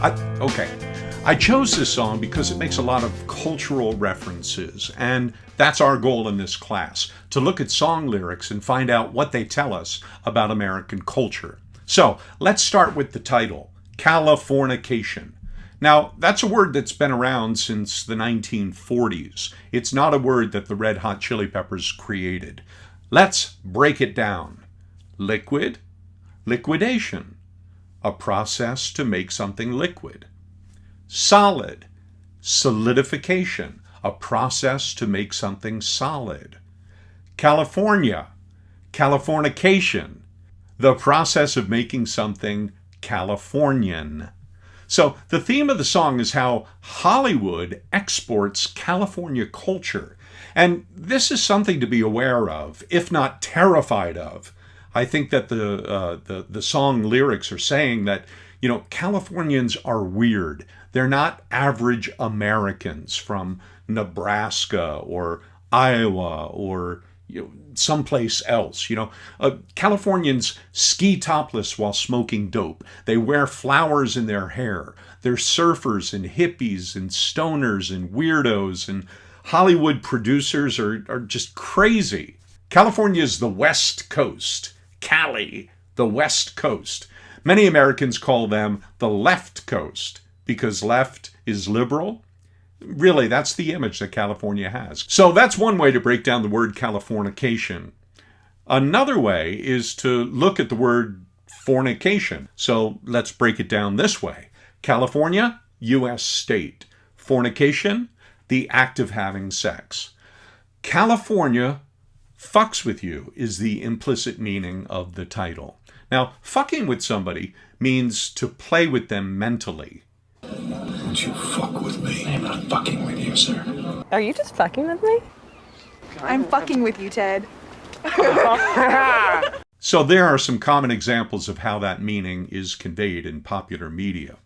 Okay. I chose this song because it makes a lot of cultural references, and that's our goal in this class, to look at song lyrics and find out what they tell us about American culture. So, let's start with the title, Californication. Now, that's a word that's been around since the 1940s. It's not a word that the Red Hot Chili Peppers created. Let's break it down. Liquid, liquidation, a process to make something liquid. Solid, solidification, a process to make something solid. California, Californication, the process of making something Californian. So the theme of the song is how Hollywood exports California culture. And this is something to be aware of, if not terrified of. I think that the song lyrics are saying that, Californians are weird. They're not average Americans from Nebraska or Iowa or someplace else. Californians ski topless while smoking dope. They wear flowers in their hair. They're surfers and hippies and stoners and weirdos, and Hollywood producers are just crazy. California is the West Coast. Cali, the West Coast. Many Americans call them the left coast because left is liberal. Really, that's the image that California has. So that's one way to break down the word Californication. Another way is to look at the word fornication. So let's break it down this way. California, U.S. state. Fornication, the act of having sex. California fucks with you is the implicit meaning of the title. Now, fucking with somebody means to play with them mentally. Don't you fuck with me. I'm not fucking with you, sir. Are you just fucking with me? I'm fucking with you, Ted. So there are some common examples of how that meaning is conveyed in popular media.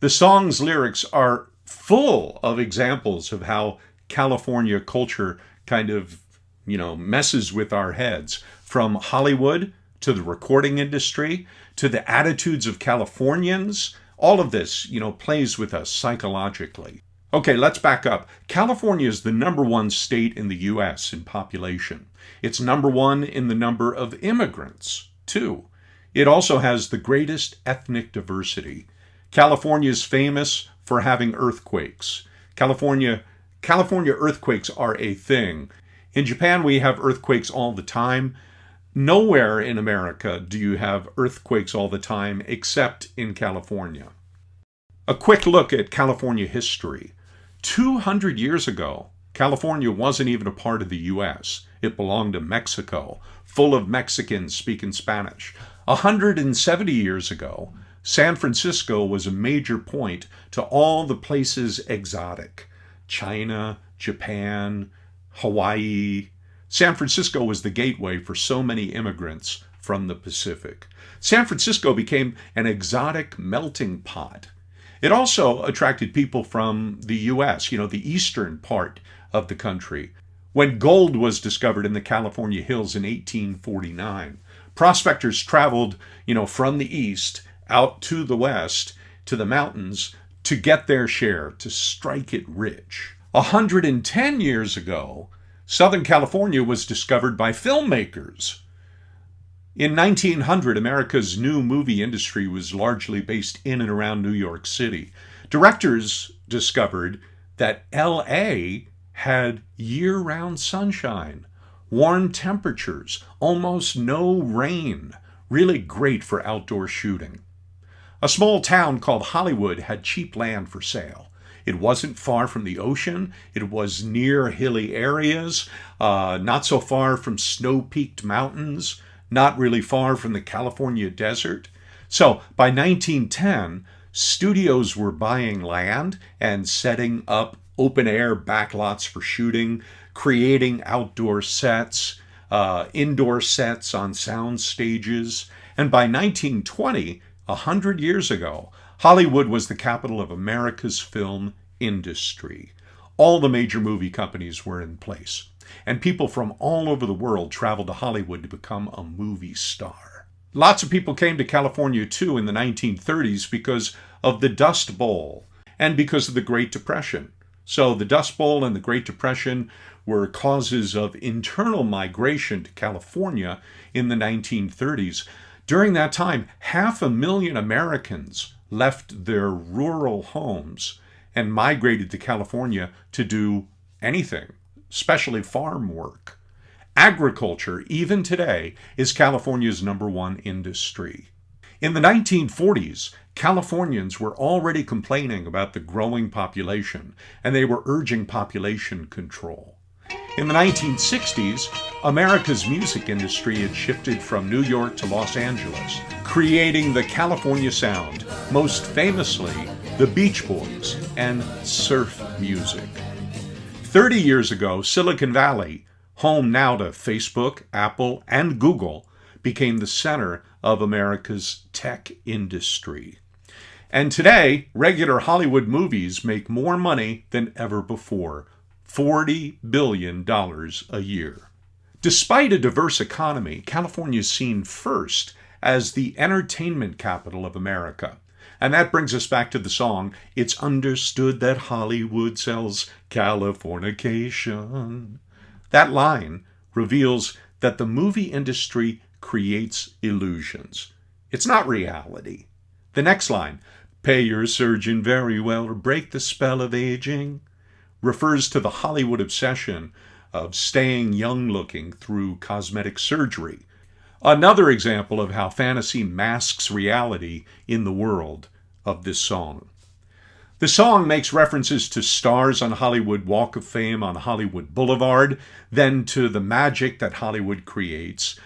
The song's lyrics are full of examples of how California culture kind of, messes with our heads. From Hollywood to the recording industry to the attitudes of Californians. All of this, plays with us psychologically. Okay, let's back up. California is the number one state in the U.S. in population. It's number one in the number of immigrants, too. It also has the greatest ethnic diversity. California is famous for having earthquakes. California earthquakes are a thing. In Japan, we have earthquakes all the time. Nowhere in America do you have earthquakes all the time except in California. A quick look at California history. 200 years ago, California wasn't even a part of the U.S. It belonged to Mexico, full of Mexicans speaking Spanish. 170 years ago, San Francisco was a major point to all the places exotic. China, Japan, Hawaii. San Francisco was the gateway for so many immigrants from the Pacific. San Francisco became an exotic melting pot. It also attracted people from the U.S., the eastern part of the country. When gold was discovered in the California hills in 1849, prospectors traveled, from the east out to the west, to the mountains, to get their share, to strike it rich. 110 years ago, Southern California was discovered by filmmakers. In 1900, America's new movie industry was largely based in and around New York City. Directors discovered that L.A. had year-round sunshine, warm temperatures, almost no rain, really great for outdoor shooting. A small town called Hollywood had cheap land for sale. It wasn't far from the ocean. It was near hilly areas, not so far from snow-peaked mountains, not really far from the California desert. So by 1910, studios were buying land and setting up open-air backlots for shooting, creating outdoor sets, indoor sets on sound stages. And by 1920, 100 years ago, Hollywood was the capital of America's film industry. All the major movie companies were in place, and people from all over the world traveled to Hollywood to become a movie star. Lots of people came to California too in the 1930s because of the Dust Bowl and because of the Great Depression. So the Dust Bowl and the Great Depression were causes of internal migration to California in the 1930s. During that time, 500,000 Americans left their rural homes and migrated to California to do anything, especially farm work. Agriculture, even today, is California's #1 industry. In the 1940s, Californians were already complaining about the growing population, and they were urging population control. In the 1960s, America's music industry had shifted from New York to Los Angeles, creating the California sound, most famously the Beach Boys and surf music. 30 years ago, Silicon Valley, home now to Facebook, Apple, and Google, became the center of America's tech industry. And today, regular Hollywood movies make more money than ever before, $40 billion a year. Despite a diverse economy, California is seen first as the entertainment capital of America. And that brings us back to the song, "It's understood that Hollywood sells Californication." That line reveals that the movie industry creates illusions. It's not reality. The next line, "Pay your surgeon very well or break the spell of aging," refers to the Hollywood obsession of staying young-looking through cosmetic surgery. Another example of how fantasy masks reality in the world of this song. The song makes references to stars on Hollywood Walk of Fame on Hollywood Boulevard, then to the magic that Hollywood creates.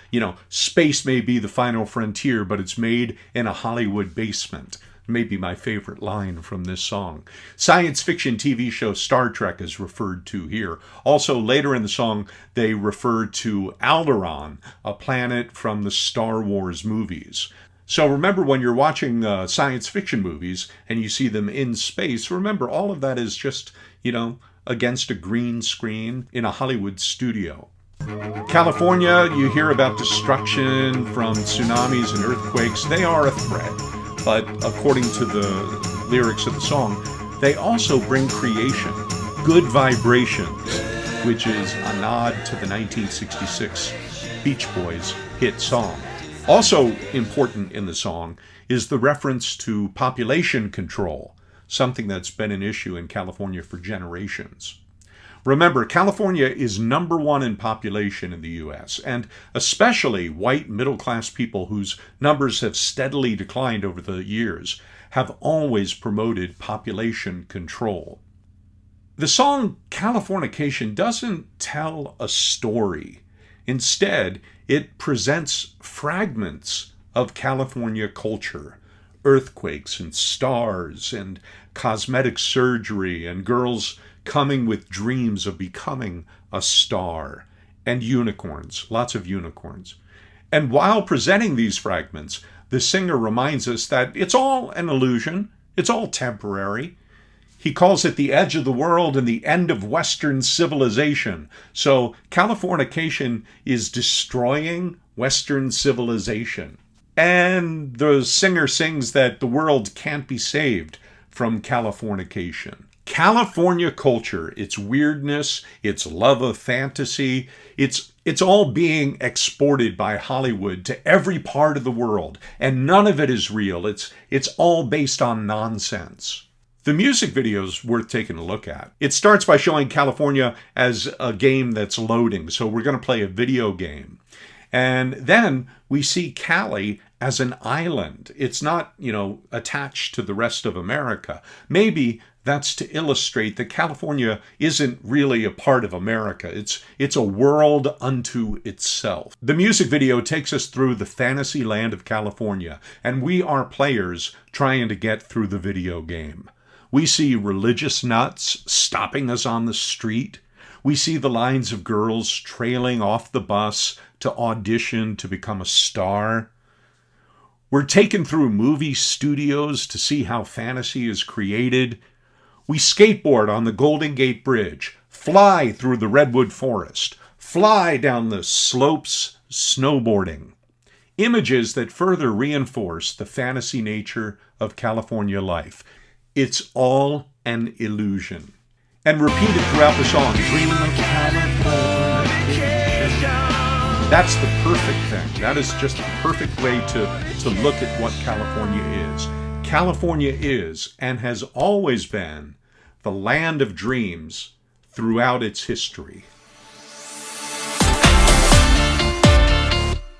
Space may be the final frontier, but it's made in a Hollywood basement. Maybe my favorite line from this song. Science fiction TV show Star Trek is referred to here. Also, later in the song, they refer to Alderaan, a planet from the Star Wars movies. So remember, when you're watching science fiction movies and you see them in space, remember all of that is just, against a green screen in a Hollywood studio. California, you hear about destruction from tsunamis and earthquakes. They are a threat. But according to the lyrics of the song, they also bring creation, good vibrations, which is a nod to the 1966 Beach Boys hit song. Also important in the song is the reference to population control, something that's been an issue in California for generations. Remember, California is #1 in population in the U.S., and especially white middle-class people whose numbers have steadily declined over the years have always promoted population control. The song Californication doesn't tell a story. Instead, it presents fragments of California culture, earthquakes and stars and cosmetic surgery and girls coming with dreams of becoming a star, and unicorns, lots of unicorns. And while presenting these fragments, the singer reminds us that it's all an illusion, it's all temporary. He calls it the edge of the world and the end of Western civilization. So Californication is destroying Western civilization. And the singer sings that the world can't be saved from Californication. California culture, its weirdness, its love of fantasy, it's all being exported by Hollywood to every part of the world, and none of it is real. It's all based on nonsense. The music video is worth taking a look at. It starts by showing California as a game that's loading, so we're going to play a video game. And then we see Cali as an island. It's not, attached to the rest of America. Maybe that's to illustrate that California isn't really a part of America. It's a world unto itself. The music video takes us through the fantasy land of California, and we are players trying to get through the video game. We see religious nuts stopping us on the street. We see the lines of girls trailing off the bus to audition to become a star. We're taken through movie studios to see how fantasy is created. We skateboard on the Golden Gate Bridge, fly through the Redwood Forest, fly down the slopes snowboarding. Images that further reinforce the fantasy nature of California life. It's all an illusion. And repeated throughout the song, dream of Californication. That's the perfect thing. That is just the perfect way to look at what California is. California is, and has always been, the land of dreams throughout its history.